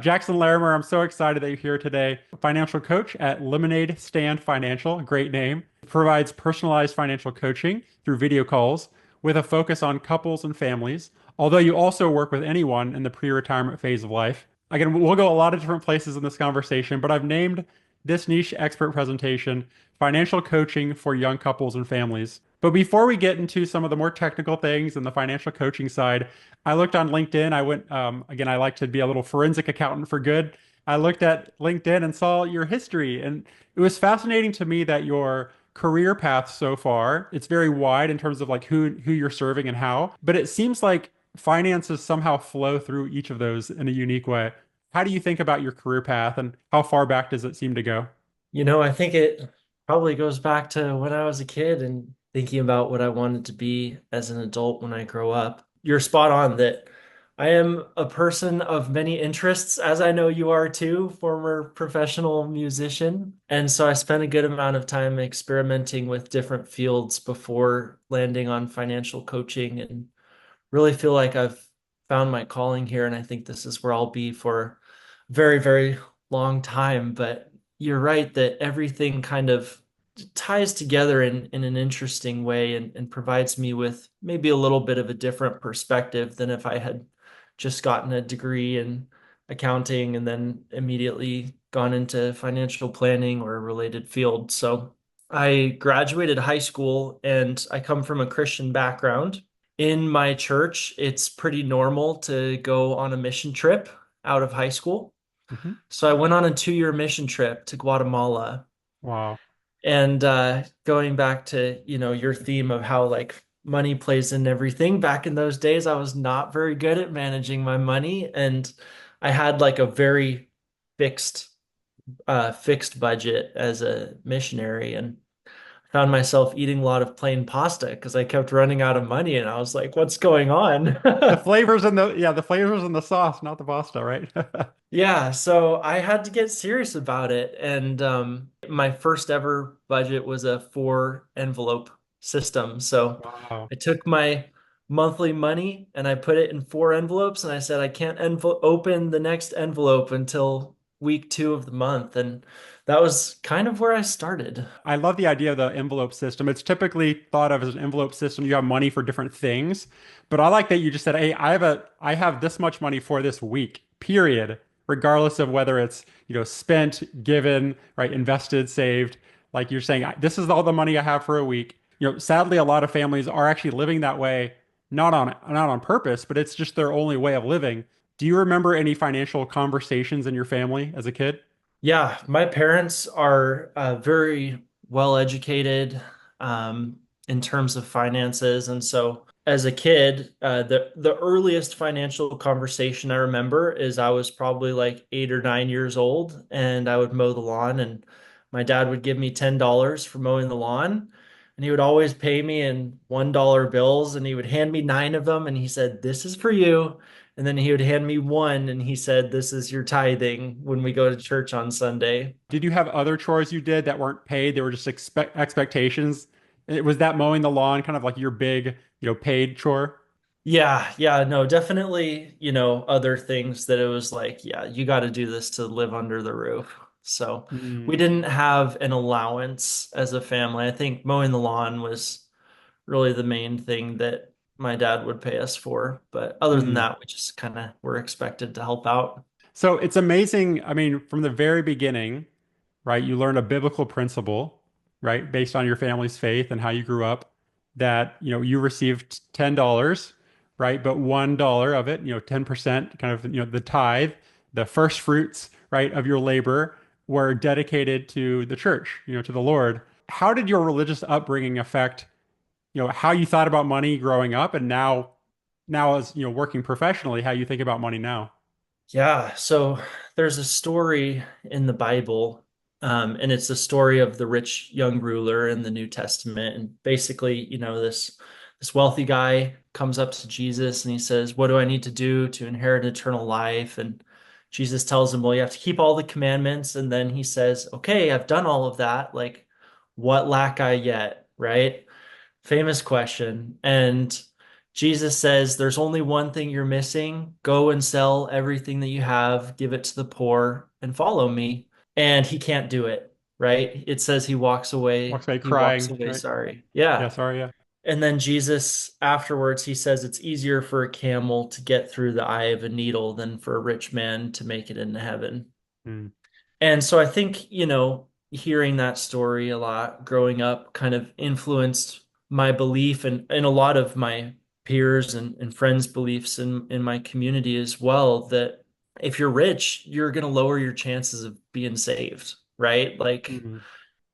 Jackson Larimer, I'm so excited that you're here today. Financial coach at Lemonade Stand Financial, great name, provides personalized financial coaching through video calls with a focus on couples and families. Although you also work with anyone in the pre-retirement phase of life. Again, we'll go a lot of different places in this conversation, but I've named this niche expert presentation Financial Coaching for Young Couples and Families. But before we get into some of the more technical things and the financial coaching side, I looked on LinkedIn. I went, again, I like to be a little forensic accountant for good. I looked at LinkedIn and saw your history, and it was fascinating to me that your career path so far, it's very wide in terms of like who you're serving and how, but it seems like finances somehow flow through each of those in a unique way. How do you think about your career path and how far back does it seem to go? I think it probably goes back to when I was a kid and thinking about what I wanted to be as an adult when I grow up. You're spot on that I am a person of many interests, as I know you are too, former professional musician. And so I spent a good amount of time experimenting with different fields before landing on financial coaching and really feel like I've found my calling here. And I think this is where I'll be for a very, very long time. But you're right that everything kind of ties together in an interesting way and provides me with maybe a little bit of a different perspective than if I had just gotten a degree in accounting and then immediately gone into financial planning or a related field. So I graduated high school and I come from a Christian background. In my church, it's pretty normal to go on a mission trip out of high school. Mhm. So I went on a 2-year mission trip to Guatemala. Wow. And going back to, your theme of how like money plays in everything, back in those days, I was not very good at managing my money. And I had like a very fixed fixed budget as a missionary and found myself eating a lot of plain pasta because I kept running out of money and I was like, what's going on? The flavors and the flavors and the sauce, not the pasta, right? Yeah, so I had to get serious about it. And my first ever budget was a 4 envelope system. So Wow. I took my monthly money and I put it in 4 envelopes and I said, I can't open the next envelope until week 2 of the month. And that was kind of where I started. I love the idea of the envelope system. It's typically thought of as an envelope system. You have money for different things, but I like that you just said, "Hey, I have this much money for this week, period, regardless of whether it's, spent, given, right, invested, saved." Like you're saying, this is all the money I have for a week." Sadly, a lot of families are actually living that way, not on purpose, but it's just their only way of living. Do you remember any financial conversations in your family as a kid? Yeah, my parents are very well educated um, in terms of finances, and so as a kid, the earliest financial conversation I remember is I was probably like 8 or 9 years old, and I would mow the lawn, and my dad would give me $10 for mowing the lawn, and he would always pay me in $1 bills, and he would hand me nine of them, and he said, "This is for you." And then he would hand me one and he said, "This is your tithing when we go to church on Sunday." Did you have other chores you did that weren't paid? They were just expectations. Was that mowing the lawn kind of like your big, paid chore? Yeah, yeah, no, definitely, other things that it was like, yeah, you got to do this to live under the roof. So we Mm, didn't have an allowance as a family. I think mowing the lawn was really the main thing that my dad would pay us for. But other than mm. that, we just kind of were expected to help out. So it's amazing. I mean, from the very beginning, right? You learn a biblical principle, right? Based on your family's faith and how you grew up, that, you received $10, right? But $1 of it, 10% kind of, the tithe, the first fruits, right, of your labor were dedicated to the church, to the Lord. How did your religious upbringing affect, how you thought about money growing up and now as, working professionally, how you think about money now? Yeah, so there's a story in the Bible, and it's the story of the rich young ruler in the New Testament. And basically, this wealthy guy comes up to Jesus and he says, "What do I need to do to inherit eternal life?" And Jesus tells him, "Well, you have to keep all the commandments." And then he says, "Okay, I've done all of that. Like, what lack I yet?" Right? Famous question. And Jesus says, there's only one thing you're missing. Go and sell everything that you have, give it to the poor, and follow me. And he can't do it, right? It says he walks away. Walks away He walks crying, away right? sorry. Yeah, Yeah. sorry, yeah. And then Jesus, afterwards, he says it's easier for a camel to get through the eye of a needle than for a rich man to make it into heaven. Mm, And so I think, hearing that story a lot growing up kind of influenced my belief and a lot of my peers and friends' beliefs in my community as well, that if you're rich, you're going to lower your chances of being saved, right? Like mm,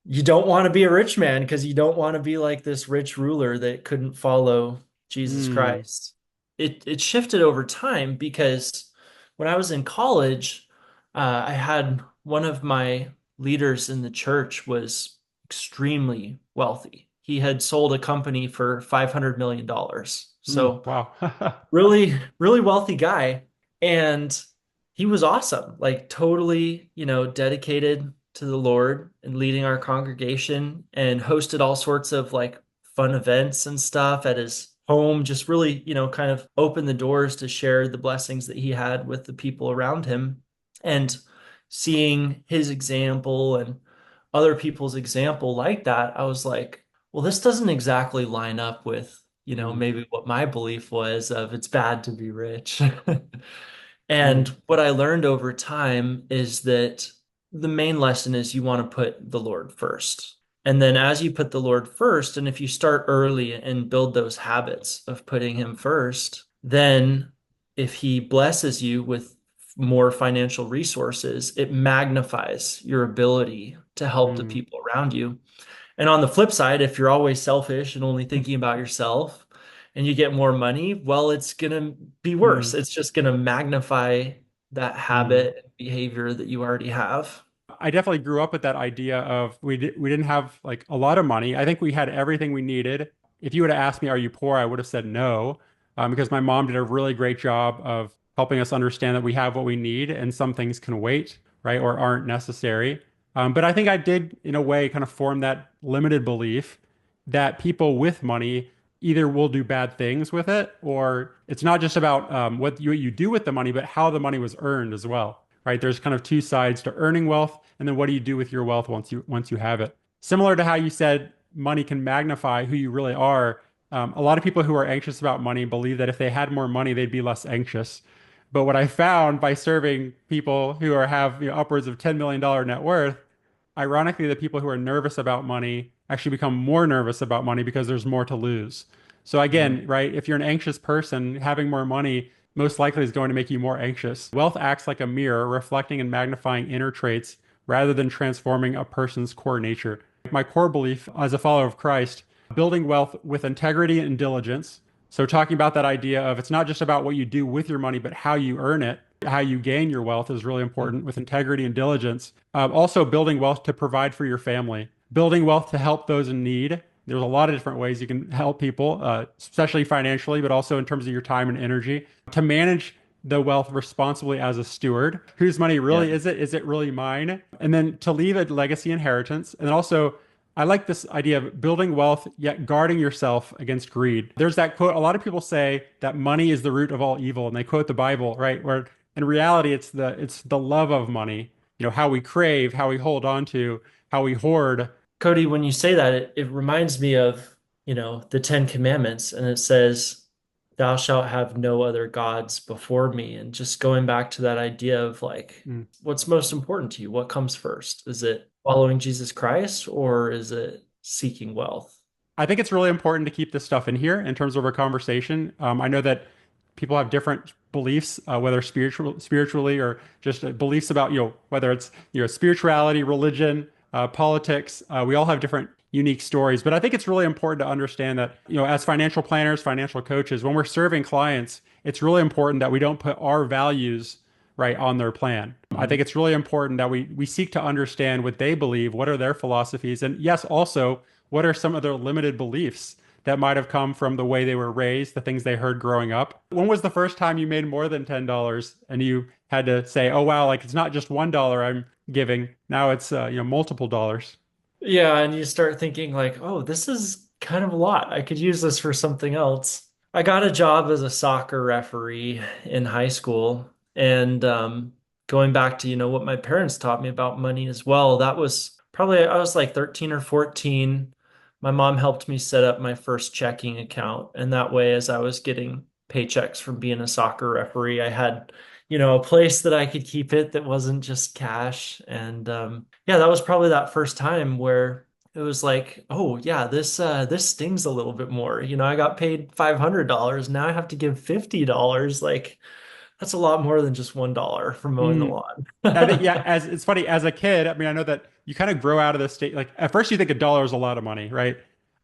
you don't want to be a rich man because you don't want to be like this rich ruler that couldn't follow Jesus mm, Christ. It shifted over time because when I was in college, I had one of my leaders in the church was extremely wealthy. He had sold a company for $500 million. So wow. really, really wealthy guy. And he was awesome, like totally, dedicated to the Lord and leading our congregation and hosted all sorts of like fun events and stuff at his home, just really, kind of opened the doors to share the blessings that he had with the people around him. And seeing his example and other people's example like that, I was like, well, this doesn't exactly line up with Mm, maybe what my belief was of it's bad to be rich. mm, And what I learned over time is that the main lesson is you want to put the Lord first. And then as you put the Lord first, and if you start early and build those habits of putting him first, then if he blesses you with more financial resources, it magnifies your ability to help the mm, people around you. And on the flip side, if you're always selfish and only thinking about yourself and you get more money, well, it's going to be worse. mm, It's just going to magnify that mm. habit and behavior that you already have. I definitely grew up with that idea of we didn't have like a lot of money. I think we had everything we needed. If you would have asked me, "Are you poor?" I would have said no, because my mom did a really great job of helping us understand that we have what we need and some things can wait, right, or aren't necessary. But I think I did, in a way, kind of form that limited belief that people with money either will do bad things with it, or it's not just about what you do with the money, but how the money was earned as well, right? There's kind of two sides to earning wealth, and then what do you do with your wealth once you have it? Similar to how you said money can magnify who you really are. A lot of people who are anxious about money believe that if they had more money, they'd be less anxious. But what I found by serving people who have upwards of $10 million net worth, ironically, the people who are nervous about money actually become more nervous about money because there's more to lose. So Mm, again, right, if you're an anxious person, having more money most likely is going to make you more anxious. Wealth acts like a mirror, reflecting and magnifying inner traits rather than transforming a person's core nature. My core belief as a follower of Christ, building wealth with integrity and diligence. So talking about that idea of it's not just about what you do with your money, but how you earn it, how you gain your wealth is really important with integrity and diligence. Also building wealth to provide for your family, building wealth to help those in need. There's a lot of different ways you can help people, especially financially, but also in terms of your time and energy. To manage the wealth responsibly as a steward. Whose money yeah. really is it? Is it really mine? And then to leave a legacy inheritance. And then also, I like this idea of building wealth, yet guarding yourself against greed. There's that quote, a lot of people say that money is the root of all evil, and they quote the Bible, right? Where in reality, it's the love of money, how we crave, how we hold on to, how we hoard. Cody, when you say that, it reminds me of, the Ten Commandments, and it says, thou shalt have no other gods before me. And just going back to that idea of like, Mm. what's most important to you? What comes first? Is it following Jesus Christ or is it seeking wealth? I think it's really important to keep this stuff in here in terms of our conversation. I know that people have different beliefs, whether spiritually or just beliefs about, whether it's, spirituality, religion, politics. We all have different unique stories, but I think it's really important to understand that, as financial planners, financial coaches, when we're serving clients, it's really important that we don't put our values right on their plan. I Mhm. think it's really important that we seek to understand what they believe, what are their philosophies, and yes, also what are some of their limited beliefs that might have come from the way they were raised, the things they heard growing up. When was the first time you made more than $10 and you had to say, "Oh wow, like it's not just $1 I'm giving. Now it's multiple dollars." Yeah, and you start thinking like, oh, this is kind of a lot. I could use this for something else. I got a job as a soccer referee in high school. And going back to, what my parents taught me about money as well, that was probably, I was like 13 or 14. My mom helped me set up my first checking account. And that way, as I was getting paychecks from being a soccer referee, I had, a place that I could keep it that wasn't just cash. And yeah, that was probably that first time where it was like, oh yeah, this stings a little bit more. I got paid $500. Now I have to give $50. Like that's a lot more than just $1 for mowing the Mm. lawn. I think, yeah, as it's funny, as a kid, I mean, I know that you kind of grow out of the state. Like at first you think a dollar is a lot of money, right?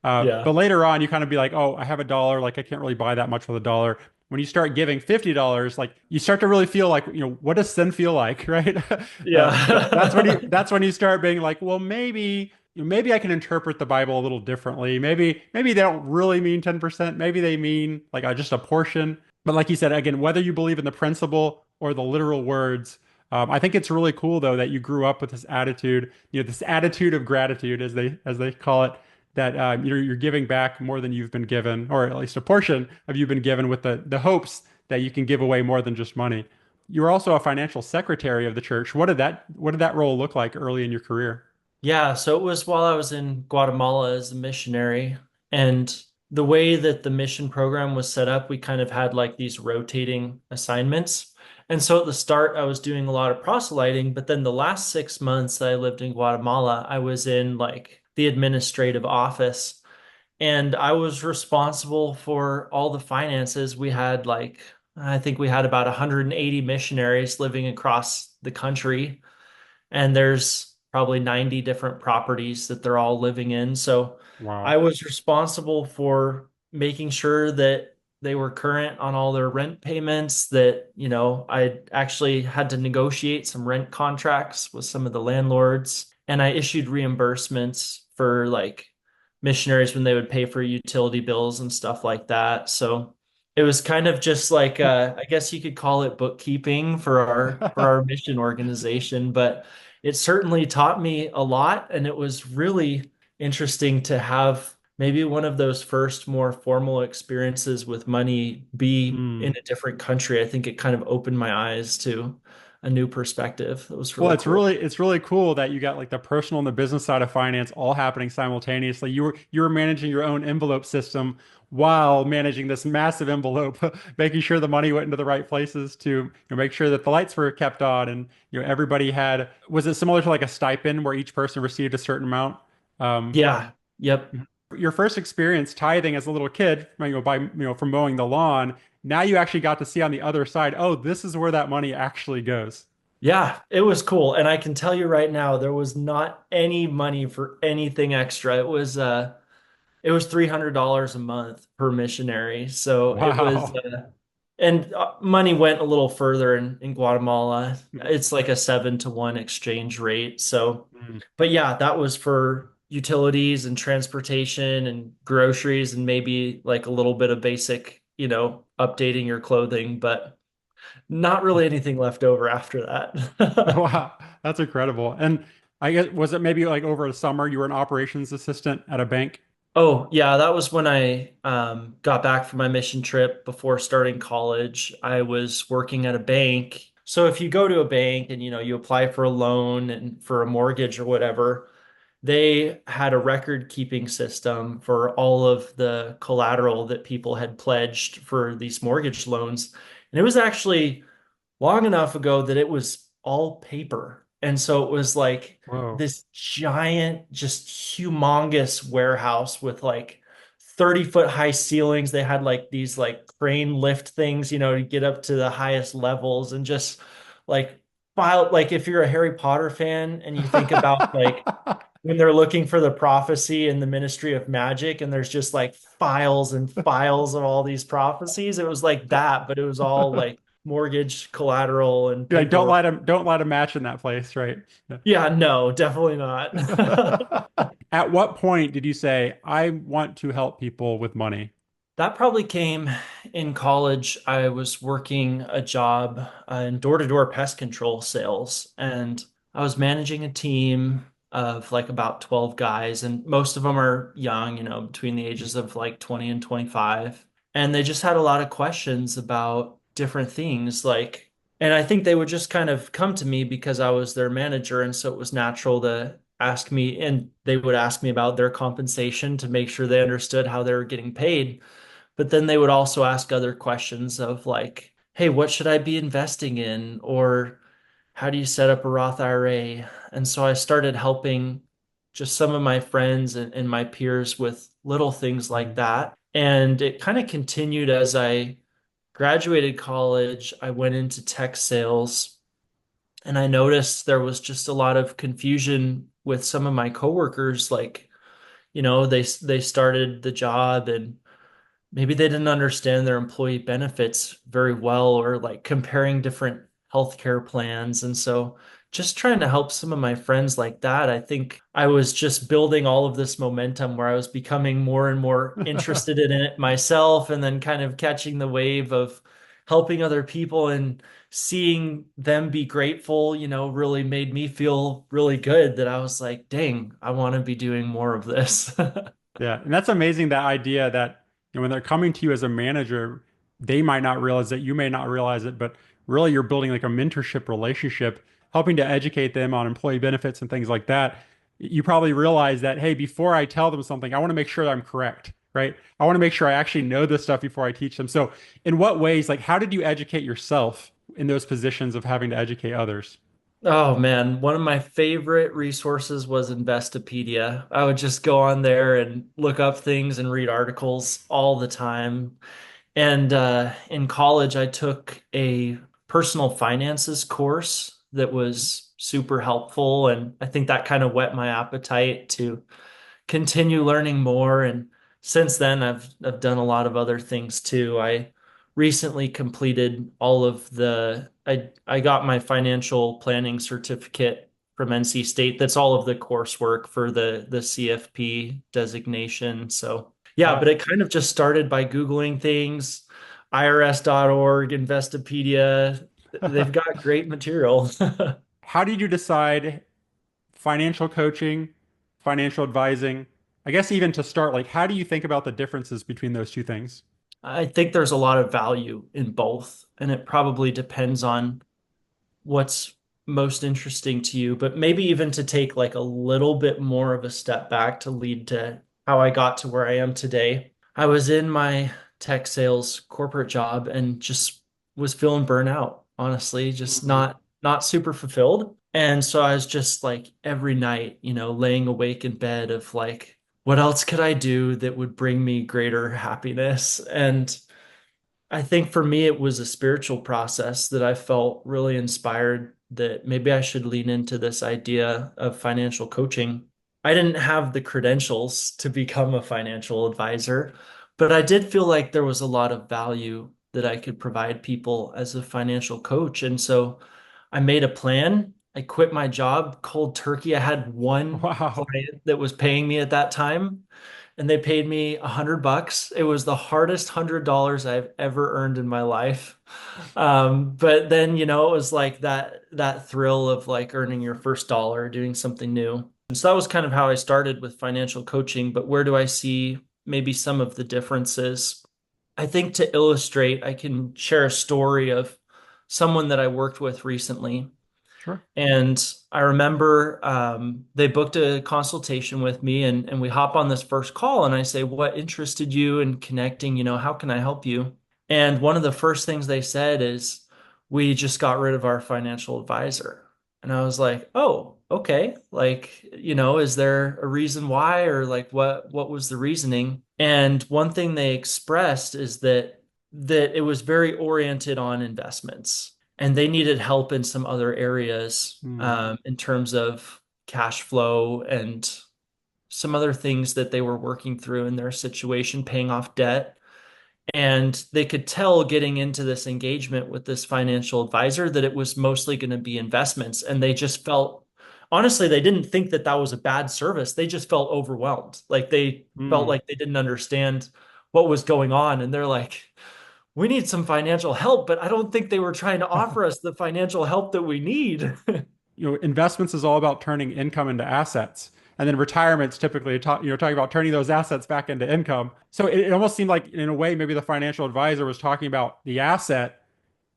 Yeah. But later on you kind of be like, oh, I have a dollar, like I can't really buy that much with a dollar. When you start giving $50, like you start to really feel like, what does sin feel like, right? That's when Yeah. you start being like, well, maybe I can interpret the Bible a little differently. Maybe they don't really mean 10%. Maybe they mean like just a portion. But like you said, again, whether you believe in the principle or the literal words, I think it's really cool though that you grew up with this attitude, this attitude of gratitude, as they call it, that you're giving back more than you've been given, or at least a portion of you've been given, with the hopes that you can give away more than just money. You were also a financial secretary of the church. What did that role look like early in your career? Yeah, so it was while I was in Guatemala as a missionary, and the way that the mission program was set up, we kind of had like these rotating assignments. And so at the start, I was doing a lot of proselyting, but then the last 6 months that I lived in Guatemala, I was in like the administrative office, and I was responsible for all the finances. We had like, I think we had about 180 missionaries living across the country, and there's probably 90 different properties that they're all living in. So I Wow. was responsible for making sure that they were current on all their rent payments, that, I actually had to negotiate some rent contracts with some of the landlords, and I issued reimbursements for like missionaries when they would pay for utility bills and stuff like that. So it was kind of just like I guess you could call it bookkeeping for our mission organization, but it certainly taught me a lot, and it was really interesting to have maybe one of those first more formal experiences with money be in Hmm. a different country. I think it kind of opened my eyes to a new perspective. It was Well, really it's cool. really it's really cool that you got like the personal and the business side of finance all happening simultaneously. You were managing your own envelope system while managing this massive envelope, making sure the money went into the right places to make sure that the lights were kept on, and everybody had. Was it similar to like a stipend where each person received a certain amount? Um, Yeah. Yep. your first experience tithing as a little kid, from mowing the lawn. Now you actually got to see on the other side. Oh, this is where that money actually goes. Yeah, it was cool. And I can tell you right now, there was not any money for anything extra. It was $300 a month per missionary. So it was, Wow. and money went a little further in Guatemala. It's like a 7-to-1 exchange rate. So, Mm. but yeah, that was for utilities and transportation and groceries and maybe like a little bit of basic, updating your clothing, but not really anything left over after that. Wow, that's incredible. And I guess was it maybe like over the summer you were an operations assistant at a bank? Oh, yeah, that was when I got back from my mission trip before starting college. I was working at a bank. So if you go to a bank and you apply for a loan and for a mortgage or whatever, they had a record keeping system for all of the collateral that people had pledged for these mortgage loans. And it was actually long enough ago that it was all paper. And so it was like Whoa. this giant, just humongous warehouse with like 30-foot high ceilings. They had like these like crane lift things, to get up to the highest levels, and just like file, like if you're a Harry Potter fan and you think about like when they're looking for the prophecy in the Ministry of Magic, and there's just like files and files of all these prophecies. It was like that, but it was all like mortgage collateral and You're like, don't paperwork. light a match in that place, right? Yeah, no, definitely not. At what point did you say, I want to help people with money? That probably came in college. I was working a job in door-to-door pest control sales, and I was managing a team of like about 12 guys, and most of them are young, between the ages of like 20 and 25. and they just had a lot of questions about different things and I think they would just kind of come to me because I was their manager, and so it was natural to ask me, and they would ask me about their compensation to make sure they understood how they were getting paid. But then they would also ask other questions of like, hey, what should I be investing in? Or how do you set up a Roth IRA? And so I started helping just some of my friends and my peers with little things like Mhm. that. And it kind of continued as I graduated college. I went into tech sales, and I noticed there was just a lot of confusion with some of my coworkers. Like, they started the job and maybe they didn't understand their employee benefits very well, or like comparing different healthcare plans. And so just trying to help some of my friends like that, I think I was just building all of this momentum where I was becoming more and more interested in it myself, and then kind of catching the wave of helping other people and seeing them be grateful, really made me feel really good that I was like, dang, I want to be doing more of this. Yeah, and that's amazing, that idea that when they're coming to you as a manager, they might not realize it, you may not realize it, but really you're building like a mentorship relationship, helping to educate them on employee benefits and things like that. You probably realize that, hey, before I tell them something, I want to make sure that I'm correct, right? I want to make sure I actually know this stuff before I teach them. So, in what ways, like, how did you educate yourself in those positions of having to educate others? Oh man, one of my favorite resources was Investopedia. I would just go on there and look up things and read articles all the time. And in college, I took a personal finances course that was super helpful. And I think that kind of whet my appetite to continue learning more. And since then, I've done a lot of other things too. I recently completed all of I got my financial planning certificate from NC State. That's all of the coursework for the CFP designation. So yeah, but Wow. it kind of just started by Googling things, IRS.org, Investopedia. They've got great material. How did you decide financial coaching, financial advising? I guess even to start, like, how do you think about the differences between those two things? I think there's a lot of value in both, and it probably depends on what's most interesting to you, but maybe even to take like a little bit more of a step back to lead to how I got to where I am today. I was in my tech sales corporate job and just was feeling burnout, honestly, just Mm, not super fulfilled. And so I was just like every night, laying awake in bed of like, what else could I do that would bring me greater happiness? And I think for me, it was a spiritual process that I felt really inspired that maybe I should lean into this idea of financial coaching. I didn't have the credentials to become a financial advisor, but I did feel like there was a lot of value that I could provide people as a financial coach. And so I made a plan. I quit my job cold turkey. I had one wow. client that was paying me at that time, and they paid me $100. It was the hardest $100 I've ever earned in my life. But then, it was like that thrill of like earning your first dollar, doing something new. And so that was kind of how I started with financial coaching. But where do I see maybe some of the differences? I think to illustrate, I can share a story of someone that I worked with recently. Sure. And I remember they booked a consultation with me, and we hop on this first call, and I say, what interested you in connecting? How can I help you? And one of the first things they said is, we just got rid of our financial advisor. And I was like, oh, okay. Like, is there a reason why, or like what was the reasoning? And one thing they expressed is that it was very oriented on investments, and they needed help in some other areas Mm. in terms of cash flow and some other things that they were working through in their situation, paying off debt. And they could tell getting into this engagement with this financial advisor that it was mostly going to be investments. And they just felt, honestly, they didn't think that that was a bad service. They just felt overwhelmed. Like they felt Mm. like they didn't understand what was going on. And they're like, we need some financial help, but I don't think they were trying to offer us the financial help that we need. Investments is all about turning income into assets. And then retirement's typically talking about turning those assets back into income. So it almost seemed like in a way maybe the financial advisor was talking about the asset,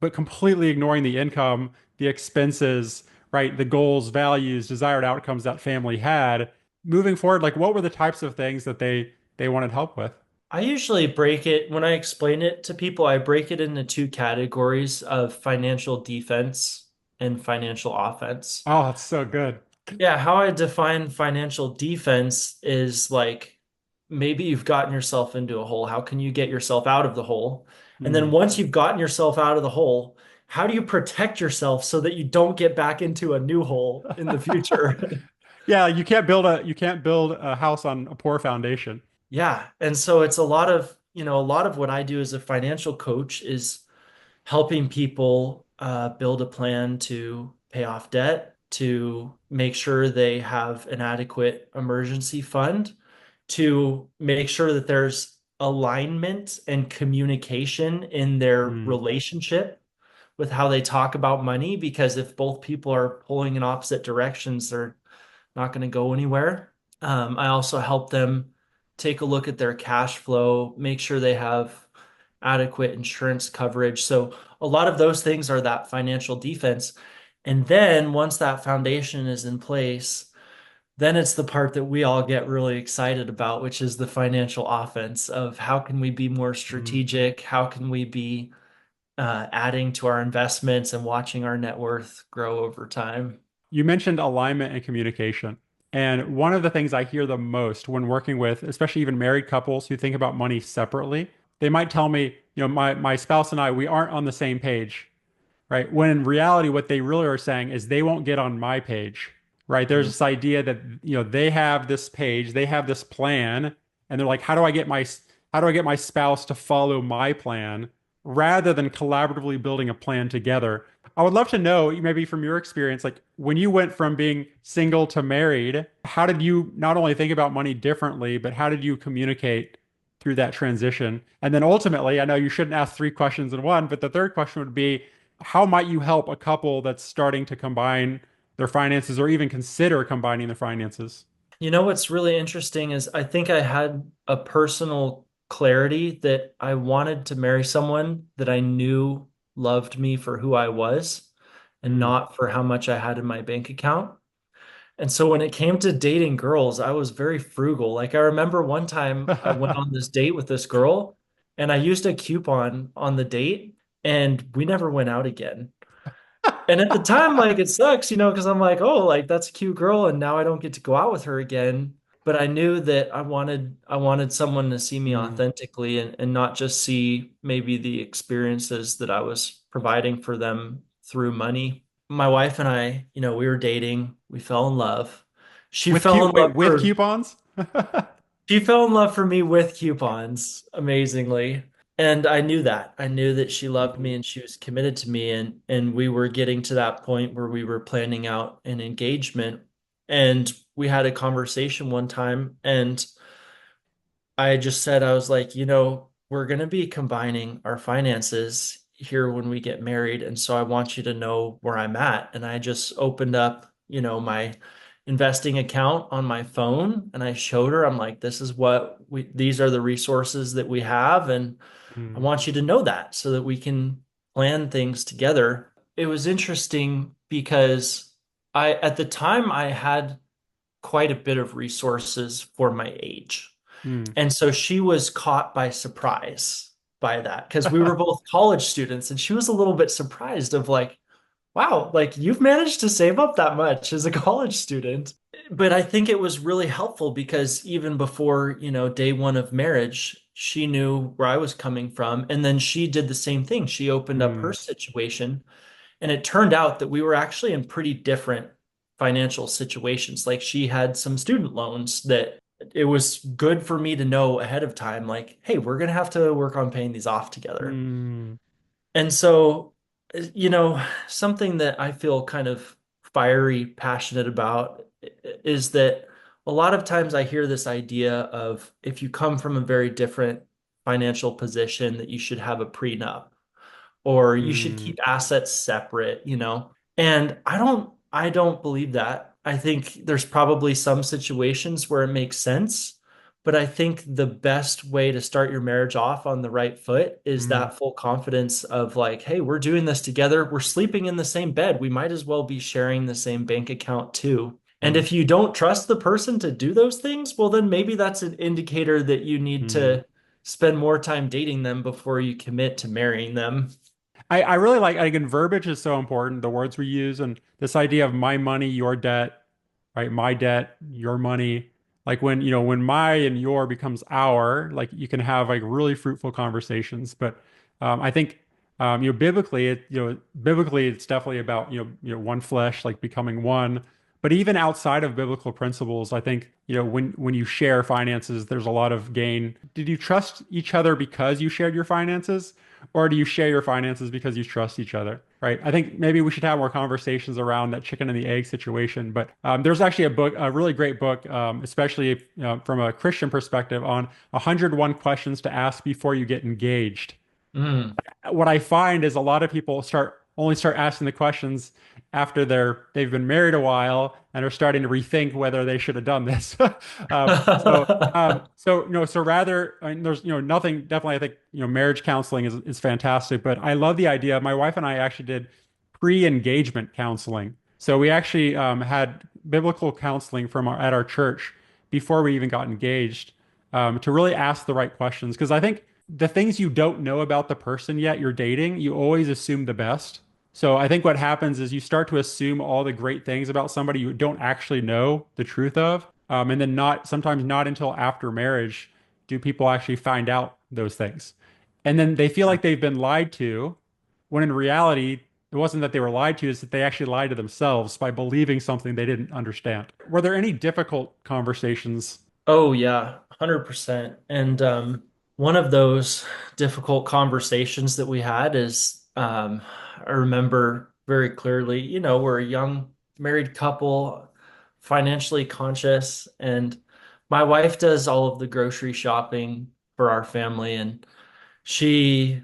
but completely ignoring the income, the expenses, right? The goals, values, desired outcomes that family had. Moving forward, like what were the types of things that they wanted help with? I usually break it when I explain it to people, I break it into two categories of financial defense and financial offense. Oh, that's so good. Yeah, how I define financial defense is like maybe you've gotten yourself into a hole. How can you get yourself out of the hole? And then Mm. once you've gotten yourself out of the hole, how do you protect yourself so that you don't get back into a new hole in the future? Yeah, you can't build a house on a poor foundation. Yeah. And so it's a lot of what I do as a financial coach is helping people build a plan to pay off debt, to make sure they have an adequate emergency fund, to make sure that there's alignment and communication in their Mm. relationship with how they talk about money. Because if both people are pulling in opposite directions, they're not going to go anywhere. I also help them take a look at their cash flow, make sure they have adequate insurance coverage. So a lot of those things are that financial defense. And then once that foundation is in place, then it's the part that we all get really excited about, which is the financial offense of how can we be more Mm. strategic? How can we be adding to our investments and watching our net worth grow over time? You mentioned alignment and communication. And one of the things I hear the most when working with, especially even married couples who think about money separately, they might tell me, my spouse and I, we aren't on the same page, right? When in reality, what they really are saying is they won't get on my page, right? There's Mhm. this idea that, they have this page, they have this plan, and they're like, how do I get my spouse to follow my plan rather than collaboratively building a plan together? I would love to know, maybe from your experience, like when you went from being single to married, how did you not only think about money differently, but how did you communicate through that transition? And then ultimately, I know you shouldn't ask three questions in one, but the third question would be, how might you help a couple that's starting to combine their finances or even consider combining their finances? You know what's really interesting is I think I had a personal clarity that I wanted to marry someone that I knew loved me for who I was and Mm. not for how much I had in my bank account. And so when it came to dating girls, I was very frugal. Like I remember one time I went on this date with this girl and I used a coupon on the date and we never went out again. And at the time, like it sucks, because I'm like, oh, like that's a cute girl, and now I don't get to go out with her again. But I knew that I wanted someone to see me Mm. authentically and not just see maybe the experiences that I was providing for them through money. My wife and I, we were dating, we fell in love. She With fell in love with for coupons? she fell in love for me with coupons, amazingly. And I knew that. I knew that she loved me Mm. and she was committed to me and we were getting to that point where we were planning out an engagement. And we had a conversation one time and I just said, I was like, we're going to be combining our finances here when we get married. And so I want you to know where I'm at. And I just opened up, my investing account on my phone and I showed her, I'm like, these are the resources that we have. And I Mm. want you to know that so that we can plan things together. It was interesting because at the time, I had quite a bit of resources for my age. Mm. And so she was caught by surprise by that because we were both college students and she was a little bit surprised of like, wow, like you've managed to save up that much as a college student. But I think it was really helpful because even before, day one of marriage, she knew where I was coming from. And then she did the same thing. She opened up her Mm. situation and it turned out that we were actually in pretty different financial situations. Like she had some student loans that it was good for me to know ahead of time, like, hey, we're going to have to work on paying these off together. Mm. And so, something that I feel kind of fiery, passionate about is that a lot of times I hear this idea of if you come from a very different financial position, that you should have a prenup or you should Mm. keep assets separate. And I don't believe that. I think there's probably some situations where it makes sense, but I think the best way to start your marriage off on the right foot is Mm, that full confidence of like, hey, we're doing this together. We're sleeping in the same bed. We might as well be sharing the same bank account too. And mm, if you don't trust the person to do those things, well, then maybe that's an indicator that you need mm. to spend more time dating them before you commit to marrying them. I really like, again, verbiage is so important, the words we use, and this idea of my money, your debt, right? My debt, your money. Like when, when my and your becomes our, like you can have like really fruitful conversations. But I think, biblically, it's definitely about, one flesh, like becoming one. But even outside of biblical principles, I think, when you share finances, there's a lot of gain. Did you trust each other because you shared your finances? Or do you share your finances because you trust each other, right? I think maybe we should have more conversations around that chicken and the egg situation. But there's actually a book, a really great book, especially if, from a Christian perspective, on 101 questions to ask before you get engaged. Mm. What I find is a lot of people start asking the questions after they've been married a while and are starting to rethink whether they should have done this. So rather, I mean, there's nothing. Definitely, I think marriage counseling is fantastic, but I love the idea. My wife and I actually did pre-engagement counseling. So we actually had biblical counseling at our church before we even got engaged, to really ask the right questions. Because I think the things you don't know about the person yet you're dating, you always assume the best. So I think what happens is you start to assume all the great things about somebody you don't actually know the truth of. And then sometimes not until after marriage do people actually find out those things. And then they feel like they've been lied to, when in reality, it wasn't that they were lied to, it's that they actually lied to themselves by believing something they didn't understand. Were there any difficult conversations? Oh yeah, 100%. And one of those difficult conversations that we had is I remember very clearly, we're a young married couple, financially conscious, and my wife does all of the grocery shopping for our family, and she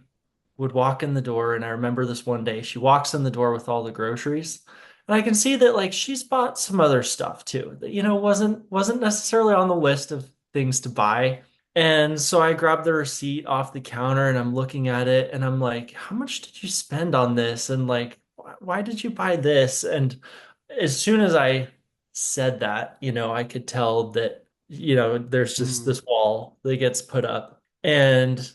would walk in the door, and I remember this one day she walks in the door with all the groceries. And I can see that like she's bought some other stuff too that wasn't necessarily on the list of things to buy. And so I grabbed the receipt off the counter and I'm looking at it and I'm like, how much did you spend on this? And like, why did you buy this? And as soon as I said that, I could tell that, there's just Mm, this wall that gets put up. And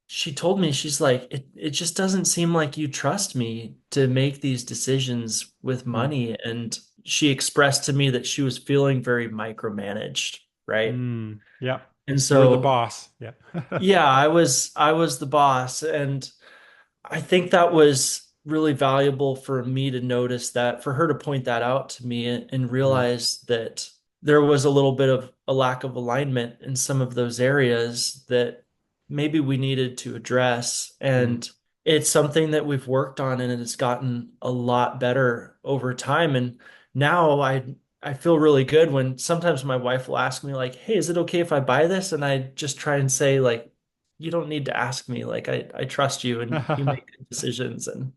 she told me, she's like, it just doesn't seem like you trust me to make these decisions with mm, money. And she expressed to me that she was feeling very micromanaged, right? yeah. And You're the so, boss. Yeah. yeah, I was the boss, and I think that was really valuable for me to notice that, for her to point that out to me and Mm, realize that there was a little bit of a lack of alignment in some of those areas that maybe we needed to address. mm, And it's something that we've worked on and it's gotten a lot better over time. And now I feel really good when sometimes my wife will ask me like, "Hey, is it okay if I buy this?" And I just try and say like, you don't need to ask me. Like I trust you and you make good decisions and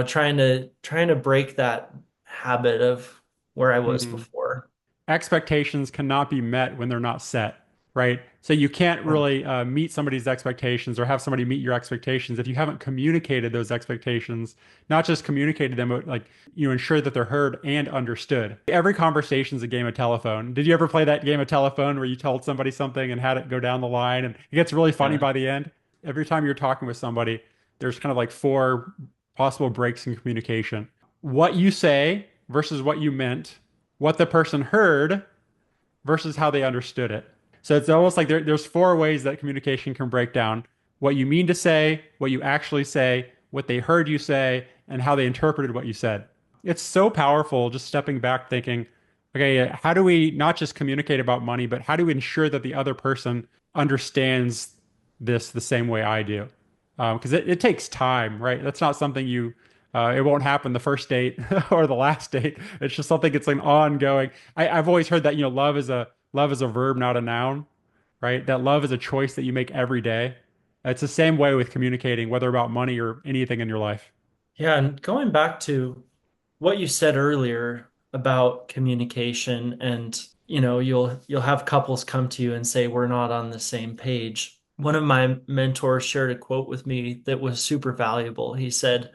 trying to break that habit of where I was mm. before. Expectations cannot be met when they're not set, right? So you can't Yeah. really meet somebody's expectations or have somebody meet your expectations if you haven't communicated those expectations, not just communicated them, but like you ensure that they're heard and understood. Every conversation is a game of telephone. Did you ever play that game of telephone where you told somebody something and had it go down the line and it gets really funny Yeah. by the end? Every time you're talking with somebody, there's kind of like four possible breaks in communication. What you say versus what you meant, what the person heard versus how they understood it. So it's almost like there's four ways that communication can break down: what you mean to say, what you actually say, what they heard you say, and how they interpreted what you said. It's so powerful just stepping back thinking, okay, how do we not just communicate about money, but how do we ensure that the other person understands this the same way I do? Because it takes time, right? That's not something it won't happen the first date or the last date. It's just something it's like ongoing. I've always heard that, love is a verb, not a noun, right? That love is a choice that you make every day. It's the same way with communicating, whether about money or anything in your life. Yeah, and going back to what you said earlier about communication, and you'll have couples come to you and say we're not on the same page. One of my mentors shared a quote with me that was super valuable. He said,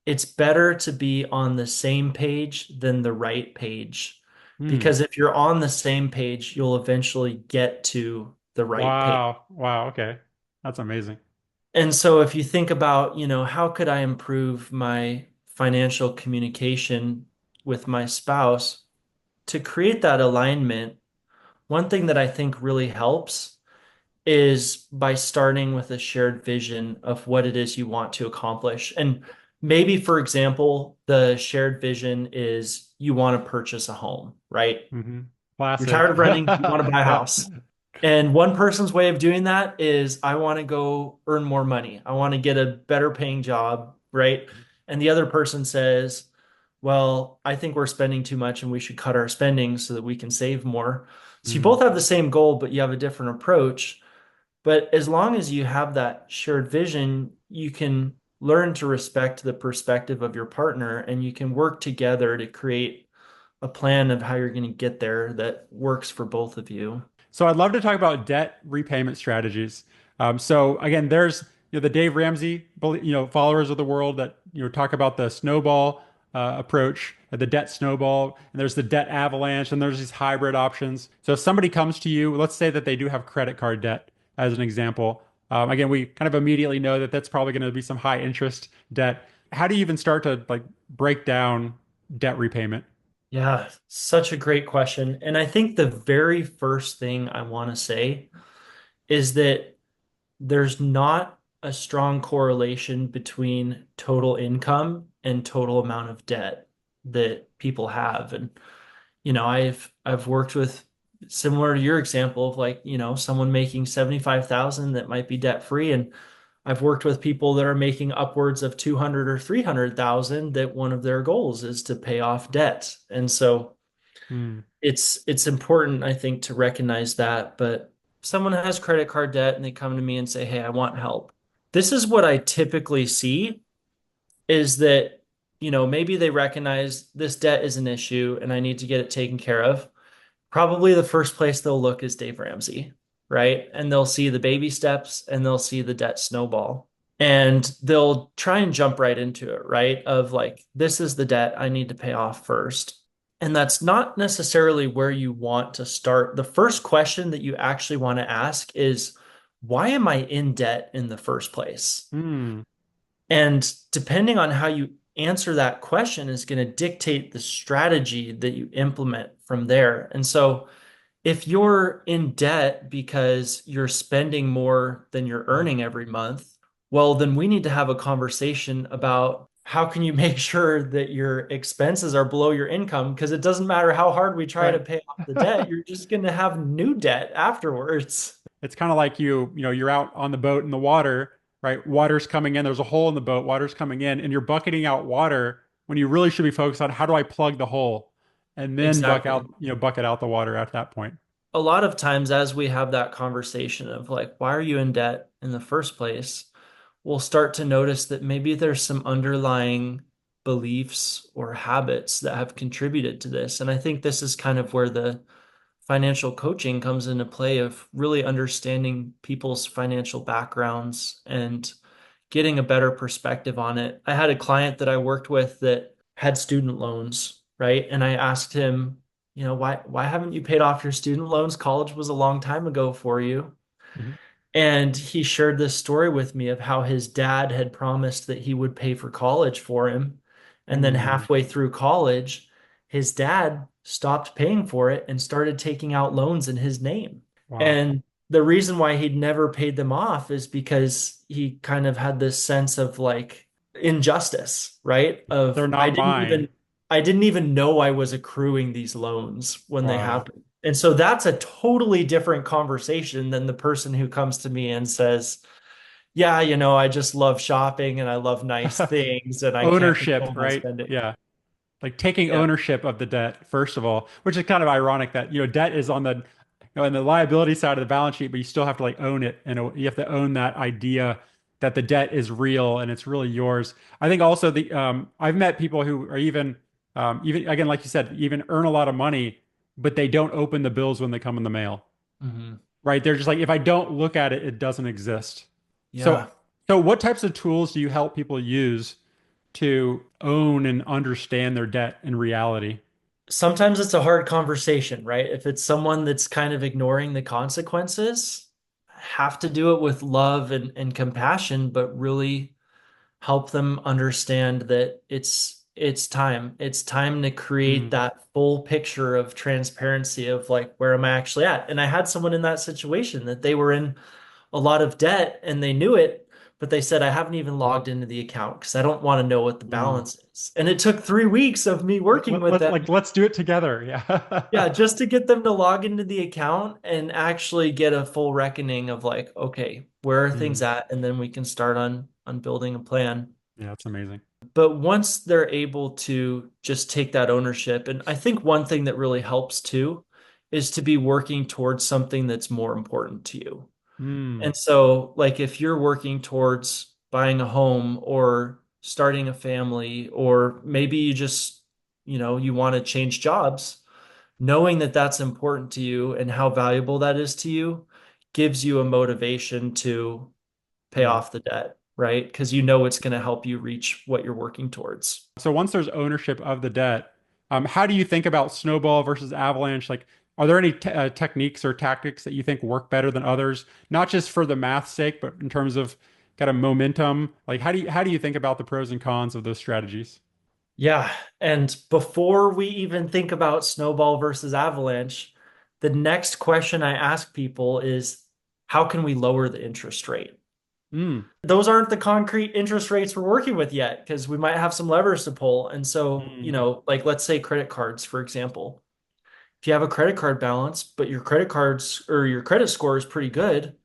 "It's better to be on the same page than the right page, Hmm. because if you're on the same page, you'll eventually get to the right page." Wow. Wow. Okay. That's amazing. And so if you think about, how could I improve my financial communication with my spouse to create that alignment? One thing that I think really helps is by starting with a shared vision of what it is you want to accomplish. And maybe, for example, the shared vision is you want to purchase a home, right? Hmm. You're Classic. tired of renting, you want to buy a Yeah. house. And one person's way of doing that is I want to go earn more money. I want to get a better paying job, right? And the other person says, well, I think we're spending too much and we should cut our spending so that we can save more. So you Mm. both have the same goal, but you have a different approach. But as long as you have that shared vision, you can learn to respect the perspective of your partner and you can work together to create a plan of how you're going to get there that works for both of you. So I'd love to talk about debt repayment strategies. So again, there's the Dave Ramsey followers of the world that talk about the snowball approach, the debt snowball, and there's the debt avalanche, and there's these hybrid options. So if somebody comes to you, let's say that they do have credit card debt, as an example. Again, we kind of immediately know that that's probably going to be some high interest debt. How do you even start to like break down debt repayment? Yeah, such a great question. And I think the very first thing I want to say is that there's not a strong correlation between total income and total amount of debt that people have. And I've worked with, similar to your example of, like, someone making 75,000 that might be debt free, and I've worked with people that are making upwards of 200 or 300,000 that one of their goals is to pay off debt. And so Hmm. it's important, I think, to recognize that. But if someone has credit card debt and they come to me and say, "Hey, I want help." This is what I typically see is that, maybe they recognize this debt is an issue and I need to get it taken care of. Probably the first place they'll look is Dave Ramsey, right? And they'll see the baby steps and they'll see the debt snowball. And they'll try and jump right into it, right? Of like, this is the debt I need to pay off first. And that's not necessarily where you want to start. The first question that you actually want to ask is, why am I in debt in the first place? Hmm. And depending on how you answer that question is going to dictate the strategy that you implement from there. And so if you're in debt because you're spending more than you're earning every month, well, then we need to have a conversation about how can you make sure that your expenses are below your income, because it doesn't matter how hard we try to Right. pay off the debt, you're just going to have new debt afterwards. It's kind of like you're out on the boat in the water, right? Water's coming in, there's a hole in the boat, water's coming in, and you're bucketing out water when you really should be focused on how do I plug the hole and then Exactly. bucket out the water at that point. A lot of times, as we have that conversation of like, why are you in debt in the first place? We'll start to notice that maybe there's some underlying beliefs or habits that have contributed to this. And I think this is kind of where the financial coaching comes into play, of really understanding people's financial backgrounds and getting a better perspective on it. I had a client that I worked with that had student loans, right? And I asked him, why haven't you paid off your student loans? College was a long time ago for you. Mhm. And he shared this story with me of how his dad had promised that he would pay for college for him. And then Mm, halfway through college, his dad stopped paying for it and started taking out loans in his name. wow. And the reason why he'd never paid them off is because he kind of had this sense of like injustice, right? They're Of not mine. I didn't even know I was accruing these loans when they Wow. happened. And so that's a totally different conversation than the person who comes to me and says, "Yeah, I just love shopping and I love nice things and I can't Ownership, control my right? spending." Yeah. Like taking Yeah, ownership of the debt, first of all, which is kind of ironic that, debt is on in the liability side of the balance sheet, but you still have to like own it. And you have to own that idea that the debt is real and it's really yours. I think also I've met people who are even Even again, like you said, even earn a lot of money, but they don't open the bills when they come in the mail, Hmm. right? They're just like, if I don't look at it, it doesn't exist. So, Yeah. so what types of tools do you help people use to own and understand their debt in reality? Sometimes it's a hard conversation, right? If it's someone that's kind of ignoring the consequences, have to do it with love and compassion, but really help them understand that it's time. It's time to create Mm, that full picture of transparency of like where am I actually at? And I had someone in that situation that they were in a lot of debt and they knew it, but they said, I haven't even logged into the account because I don't want to know what the mm. balance is. And it took 3 weeks of me working with them. Let's do it together. Yeah, Yeah. just to get them to log into the account and actually get a full reckoning of like, okay, where are things Mm, at? And then we can start on building a plan. yeah, that's amazing. But once they're able to just take that ownership, and I think one thing that really helps too is to be working towards something that's more important to you. Mm, And so, like, if you're working towards buying a home or starting a family, or maybe you just, you want to change jobs, knowing that that's important to you and how valuable that is to you gives you a motivation to pay mm. off the debt, right? Because you know it's going to help you reach what you're working towards. So once there's ownership of the debt, how do you think about snowball versus avalanche? Like, are there any techniques or tactics that you think work better than others? Not just for the math's sake, but in terms of kind of momentum. Like, how do you think about the pros and cons of those strategies? Yeah. And before we even think about snowball versus avalanche, the next question I ask people is, how can we lower the interest rate? Mm, Those aren't the concrete interest rates we're working with yet because we might have some levers to pull. And so, mm, like let's say credit cards, for example. If you have a credit card balance, but your credit cards or your credit score is pretty good,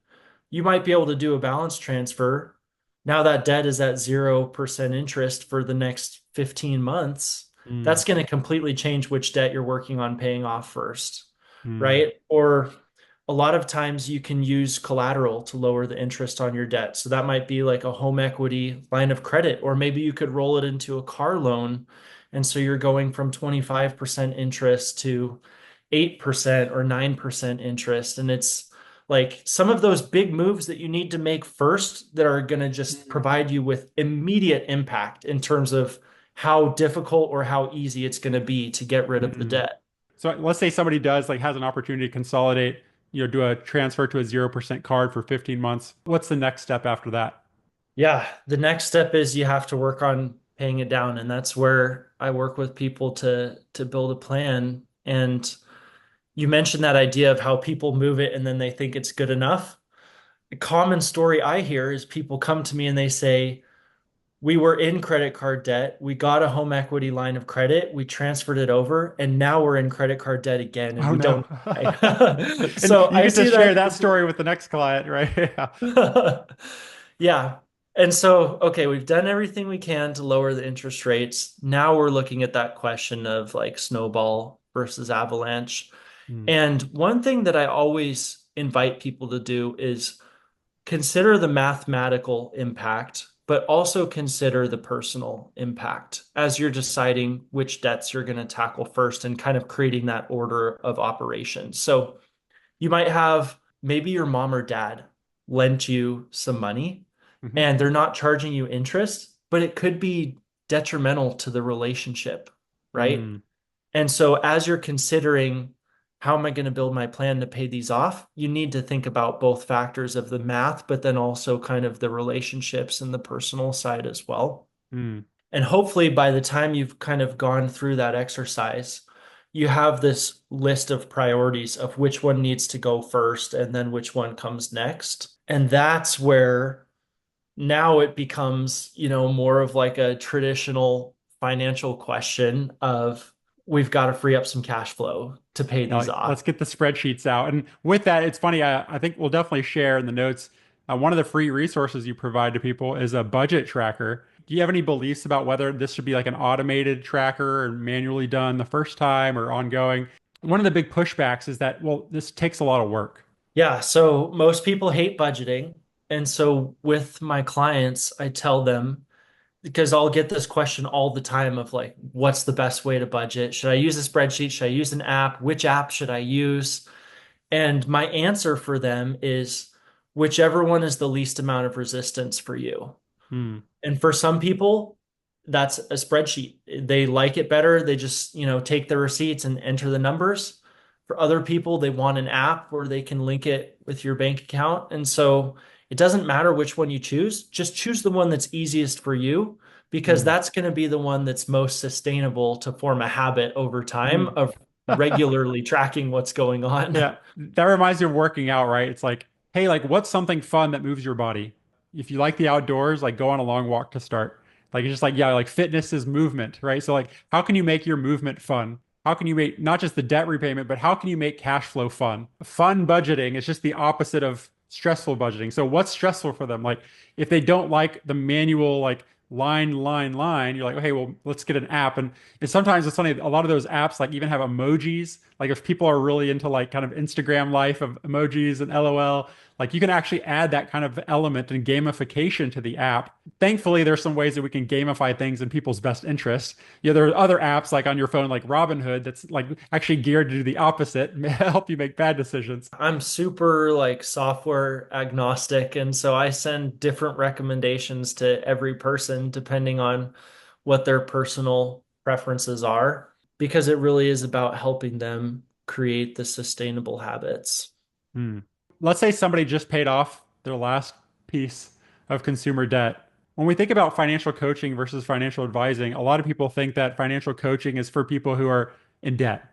you might be able to do a balance transfer. Now that debt is at 0% interest for the next 15 months. mm, That's going to completely change which debt you're working on paying off first, mm, right? Or a lot of times you can use collateral to lower the interest on your debt. So that might be like a home equity line of credit, or maybe you could roll it into a car loan. And so you're going from 25% interest to 8% or 9% interest. And it's like some of those big moves that you need to make first that are going to just mm, provide you with immediate impact in terms of how difficult or how easy it's going to be to get rid of the mm. debt. So let's say somebody does like has an opportunity to consolidate, do a transfer to a 0% card for 15 months. What's the next step after that? Yeah, the next step is you have to work on paying it down, and that's where I work with people to build a plan. And you mentioned that idea of how people move it and then they think it's good enough. A common story I hear is people come to me and they say, we were in credit card debt. We got a home equity line of credit. We transferred it over, and now we're in credit card debt again, and Oh we don't no. know why. And So you I get to see share that that story with the next client, right? Yeah. Yeah. And so, okay, we've done everything we can to lower the interest rates. Now we're looking at that question of like snowball versus avalanche. Mm, And one thing that I always invite people to do is consider the mathematical impact, but also consider the personal impact as you're deciding which debts you're going to tackle first and kind of creating that order of operations. So you might have maybe your mom or dad lent you some money mhm, and they're not charging you interest, but it could be detrimental to the relationship, right? mm, And so as you're considering how am I going to build my plan to pay these off, you need to think about both factors of the math, but then also kind of the relationships and the personal side as well. mm, And hopefully, by the time you've kind of gone through that exercise, you have this list of priorities of which one needs to go first and then which one comes next. And that's where now it becomes, more of like a traditional financial question of we've got to free up some cash flow to pay yeah, these like, off. let's get the spreadsheets out. And with that, it's funny. I think we'll definitely share in the notes. One of the free resources you provide to people is a budget tracker. Do you have any beliefs about whether this should be like an automated tracker or manually done the first time or ongoing? One of the big pushbacks is that, well, this takes a lot of work. Yeah, so most people hate budgeting. And so with my clients, I tell them, because I'll get this question all the time of like, what's the best way to budget? Should I use a spreadsheet? Should I use an app? Which app should I use? And my answer for them is whichever one is the least amount of resistance for you. Hmm. And for some people, that's a spreadsheet. They like it better. They just, take the receipts and enter the numbers. For other people, they want an app where they can link it with your bank account. And so it doesn't matter which one you choose, just choose the one that's easiest for you because Hmm. that's going to be the one that's most sustainable to form a habit over time Hmm. of regularly tracking what's going on. Yeah, that reminds me of working out, right? It's like, hey, like what's something fun that moves your body? If you like the outdoors, like go on a long walk to start. Like it's just like, yeah, like fitness is movement, right? So like how can you make your movement fun? How can you make not just the debt repayment, but how can you make cash flow fun? Fun budgeting is just the opposite of stressful budgeting. So what's stressful for them? Like if they don't like the manual, like line, you're like, okay, well, let's get an app. And sometimes it's funny, a lot of those apps like even have emojis. Like if people are really into like kind of Instagram life of emojis and LOL, like you can actually add that kind of element and gamification to the app. Thankfully, there's some ways that we can gamify things in people's best interest. There are other apps like on your phone, like Robinhood, that's like actually geared to do the opposite, help you make bad decisions. I'm super like software agnostic, and so I send different recommendations to every person depending on what their personal preferences are, because it really is about helping them create the sustainable habits. Hmm. Let's say somebody just paid off their last piece of consumer debt. When we think about financial coaching versus financial advising, a lot of people think that financial coaching is for people who are in debt,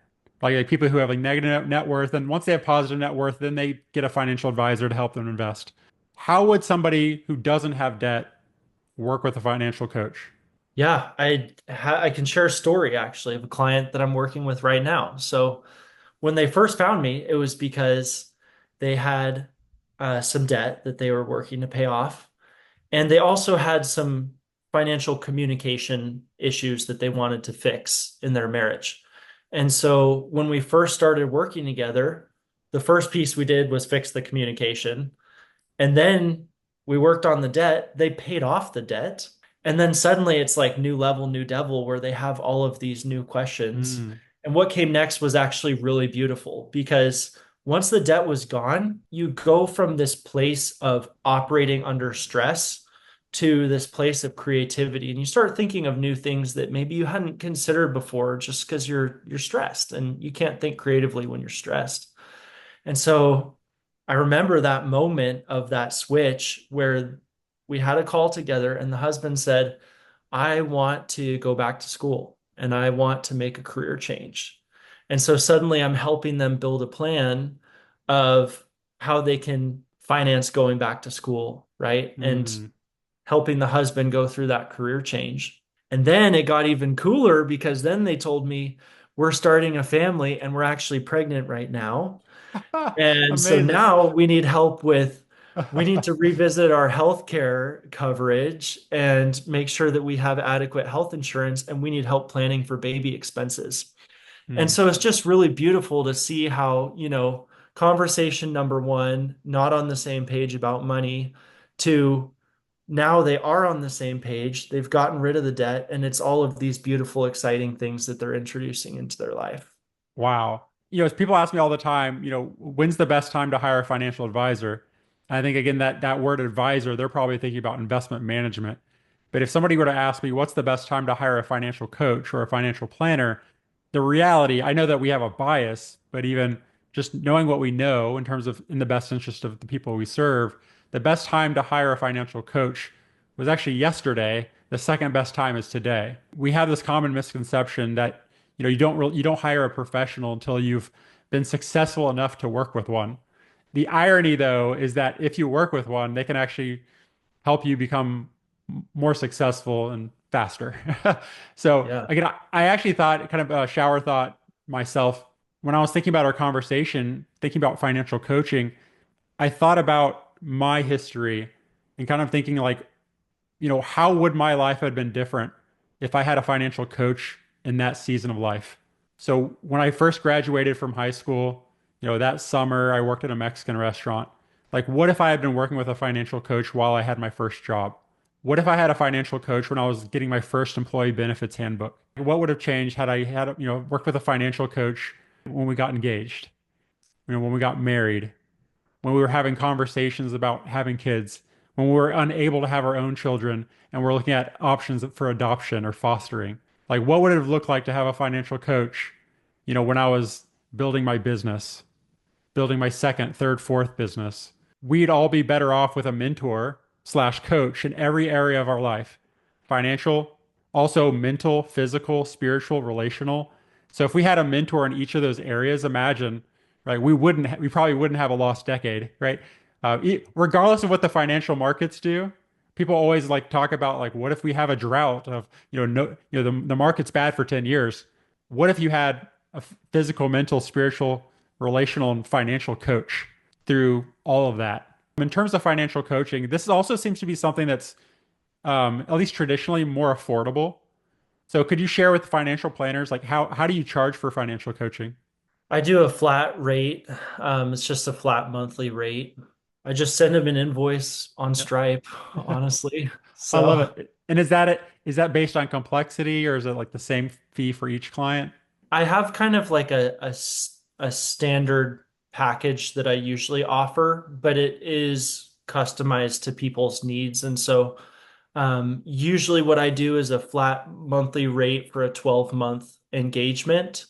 like people who have like negative net worth. And once they have positive net worth, then they get a financial advisor to help them invest. How would somebody who doesn't have debt work with a financial coach? Yeah, I can share a story actually of a client that I'm working with right now. So when they first found me, it was because they had some debt that they were working to pay off. And they also had some financial communication issues that they wanted to fix in their marriage. And so when we first started working together, the first piece we did was fix the communication. And then we worked on the debt. They paid off the debt. And then suddenly it's like new level, new devil, where they have all of these new questions. Hmm. And what came next was actually really beautiful because once the debt was gone, you go from this place of operating under stress to this place of creativity. And you start thinking of new things that maybe you hadn't considered before just because you're stressed and you can't think creatively when you're stressed. And so I remember that moment of that switch where we had a call together and the husband said, I want to go back to school and I want to make a career change. And so suddenly I'm helping them build a plan of how they can finance going back to school, right? And Hmm. helping the husband go through that career change. And then it got even cooler because then they told me, we're starting a family and we're actually pregnant right now. And so Amazing. now we need to revisit our healthcare coverage and make sure that we have adequate health insurance and we need help planning for baby expenses. And Hmm. so it's just really beautiful to see how, conversation number one, not on the same page about money, to now they are on the same page. They've gotten rid of the debt, and it's all of these beautiful, exciting things that they're introducing into their life. Wow. People ask me all the time, when's the best time to hire a financial advisor? And I think again that word advisor, they're probably thinking about investment management. But if somebody were to ask me what's the best time to hire a financial coach or a financial planner, the reality, I know that we have a bias, but even just knowing what we know in terms of in the best interest of the people we serve, the best time to hire a financial coach was actually yesterday. The second best time is today. We have this common misconception that you don't hire a professional until you've been successful enough to work with one. The irony, though, is that if you work with one, they can actually help you become more successful and faster. So Yeah. again, I actually thought kind of a shower thought myself when I was thinking about our conversation, thinking about financial coaching. I thought about my history and kind of thinking like, how would my life have been different if I had a financial coach in that season of life? So when I first graduated from high school, that summer I worked at a Mexican restaurant. Like, what if I had been working with a financial coach while I had my first job? What if I had a financial coach when I was getting my first employee benefits handbook? What would have changed had I had, worked with a financial coach when we got engaged, when we got married, when we were having conversations about having kids, when we were unable to have our own children and we're looking at options for adoption or fostering? Like, what would it have looked like to have a financial coach, when I was building my business, building my second, third, fourth business? We'd all be better off with a mentor slash coach in every area of our life. Financial, also mental, physical, spiritual, relational. So if we had a mentor in each of those areas, imagine, right? We probably wouldn't have a lost decade, right? Regardless of what the financial markets do, people always like talk about like, what if we have a drought of, no, the market's bad for 10 years. What if you had a physical, mental, spiritual, relational, and financial coach through all of that? In terms of financial coaching, this also seems to be something that's at least traditionally more affordable. So could you share with financial planners like how do you charge for financial coaching? I do a flat rate. It's just a flat monthly rate. I just send them an invoice on Yeah. Stripe, honestly. I love So it. And is that based on complexity or is it like the same fee for each client? I have kind of like a standard package that I usually offer, but it is customized to people's needs. And so usually what I do is a flat monthly rate for a 12-month engagement.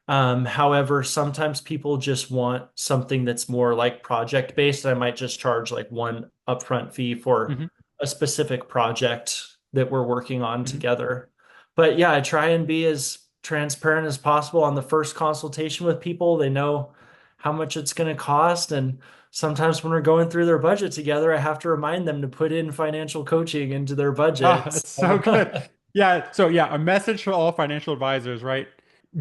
However, sometimes people just want something that's more like project based. I might just charge like one upfront fee for Hmm. a specific project that we're working on Hmm. together. But yeah, I try and be as transparent as possible on the first consultation with people. They know how much it's going to cost. And sometimes when we're going through their budget together, I have to remind them to put in financial coaching into their Ah, budget. that's so good. Yeah. So yeah, a message for all financial advisors, right?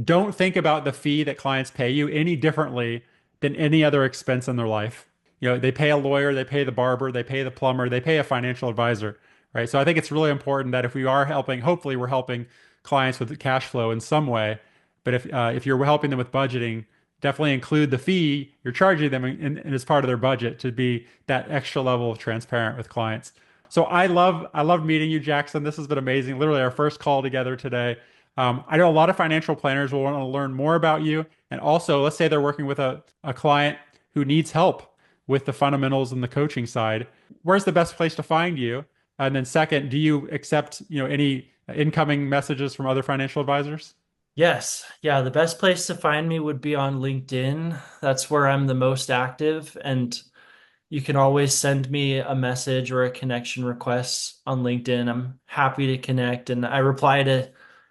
Don't think about the fee that clients pay you any differently than any other expense in their life. They pay a lawyer, they pay the barber, they pay the plumber, they pay a financial advisor, right? So I think it's really important that if we are helping, hopefully we're helping clients with the cash flow in some way. But if you're helping them with budgeting, definitely include the fee you're charging them as part of their budget to be that extra level of transparent with clients. So I love meeting you, Jackson. This has been amazing. Literally our first call together today. I know a lot of financial planners will want to learn more about you. And also, let's say they're working with a client who needs help with the fundamentals and the coaching side. Where's the best place to find you? And then second, do you accept, any incoming messages from other financial advisors? Yes. Yeah. The best place to find me would be on LinkedIn. That's where I'm the most active. And you can always send me a message or a connection request on LinkedIn. I'm happy to connect and I reply to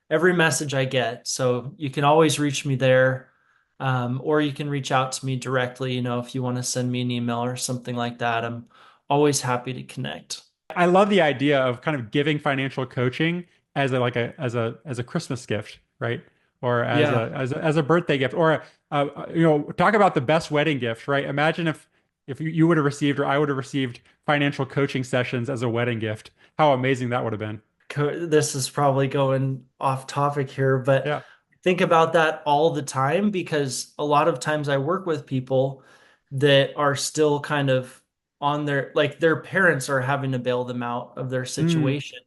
every message I get. So you can always reach me there. Or you can reach out to me directly, if you want to send me an email or something like that. I'm always happy to connect. I love the idea of kind of giving financial coaching as a Christmas gift, right? Or Yeah. as a birthday gift, or talk about the best wedding gift, right? Imagine if you would have received or I would have received financial coaching sessions as a wedding gift. How amazing that would have been. This is probably going off topic here, but Yeah. think about that all the time because a lot of times I work with people that are still kind of on their parents are having to bail them out of their Mm, situation.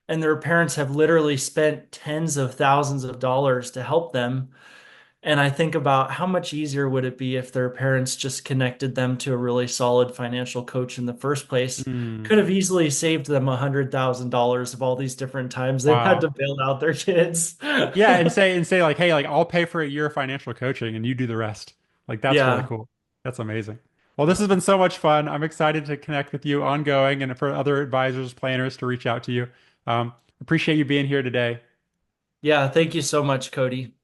And their parents have literally spent tens of thousands of dollars to help them. And I think about how much easier would it be if their parents just connected them to a really solid financial coach in the first place? mm. Could have easily saved them $100,000 of all these different times they've had to Wow. bail out their kids. Yeah, and say like, hey, like I'll pay for a year of financial coaching and you do the rest. Like that's really Yeah. cool. That's amazing. Well, this has been so much fun. I'm excited to connect with you ongoing and for other advisors, planners to reach out to you. Appreciate you being here today. Yeah. Thank you so much, Cody.